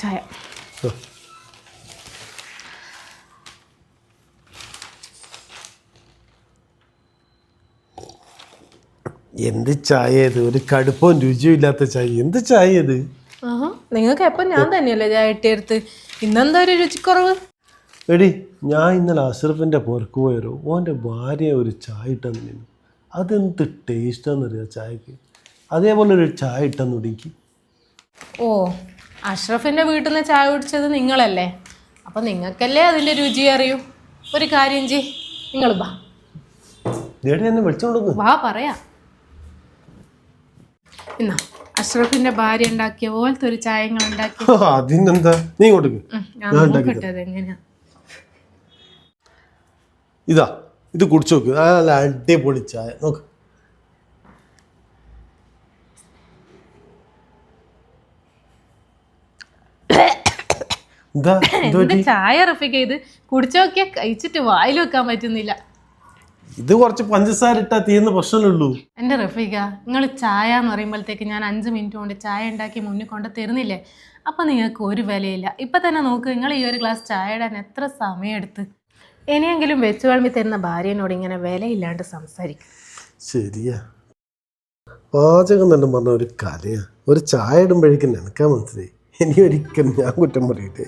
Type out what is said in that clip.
ചായ. എന്ത് ചായ ഇത്? ഒരു കടുപ്പവും രുചിയും ഇല്ലാത്ത ചായ. എന്ത് ചായ ഇത്? നിങ്ങൾക്ക് എപ്പം ഞാൻ തന്നെയല്ലേ ചായ ഇട്ടെടുത്ത്. ഇന്നെന്താ ഒരു രുചിക്കുറവ്? എടി, ഞാൻ ഇന്നലെ അഷ്റഫിൻ്റെ പുറക്ക് പോയരോ, ഓൻ്റെ ഭാര്യ ഒരു ചായ ഇട്ടെന്ന്. അതെന്ത് ടേസ്റ്റാന്നറിയാം ചായക്ക്. അതേപോലെ ഒരു ചായ ഇട്ടെന്ന് എനിക്ക്. ഓ, അഷ്റഫിൻ്റെ വീട്ടിൽ നിന്ന് ചായ കുടിച്ചത് നിങ്ങളല്ലേ? അപ്പം നിങ്ങൾക്കല്ലേ അതിൻ്റെ രുചി അറിയൂ. ഒരു കാര്യം ചെയ്, നിങ്ങൾ വാ. എന്നെ വിളിച്ചോണ്ടു വാ പറയാം. എന്നാ അഷ്റഫിന്റെ ഭാര്യ ഉണ്ടാക്കിയ പോലത്തെ ഒരു ചായങ്ങൾ ഉണ്ടാക്കി. അതിനെന്താ, നീ കൊടുക്ക്. എങ്ങനെയാ? ഇതാ, ഇത് കുടിച്ചു നോക്ക്. നല്ല അടിപൊളി ചായ. നോക്ക്. ചായ റഫിക്ക ഇത് കുടിച്ചു നോക്കിയാ കഴിച്ചിട്ട് വായിൽ വെക്കാൻ പറ്റുന്നില്ല. ഇത് കുറച്ച് പഞ്ചസാര ഇട്ടാ തീർന്ന പ്രശ്നമേ. എൻ്റെ റഫീഖ, നിങ്ങൾ ചായ എന്ന് പറയുമ്പോഴത്തേക്ക് ഞാൻ 5 മിനിറ്റ് കൊണ്ട് ചായ ഉണ്ടാക്കി മുന്നിൽ കൊണ്ട് തരുന്നില്ലേ? അപ്പം നിങ്ങൾക്ക് ഒരു വിലയില്ല. ഇപ്പം തന്നെ നോക്ക്, നിങ്ങൾ ഈ ഒരു ഗ്ലാസ് ചായ ഇടാൻ എത്ര സമയമെടുത്ത്. ഇനിയെങ്കിലും വെച്ച് വിളമ്പി തരുന്ന ഭാര്യനോട് ഇങ്ങനെ വിലയില്ലാണ്ട് സംസാരിക്കും. ശരിയാ, പാചകം തന്നെ പറഞ്ഞ ഒരു കലയാ. ഒരു ചായ ഇടുമ്പോഴേക്കും നിനക്കാ മനസ്സിലായി. ഇനി ഒരിക്കലും ഞാൻ കുറ്റം പറയില്ലേ.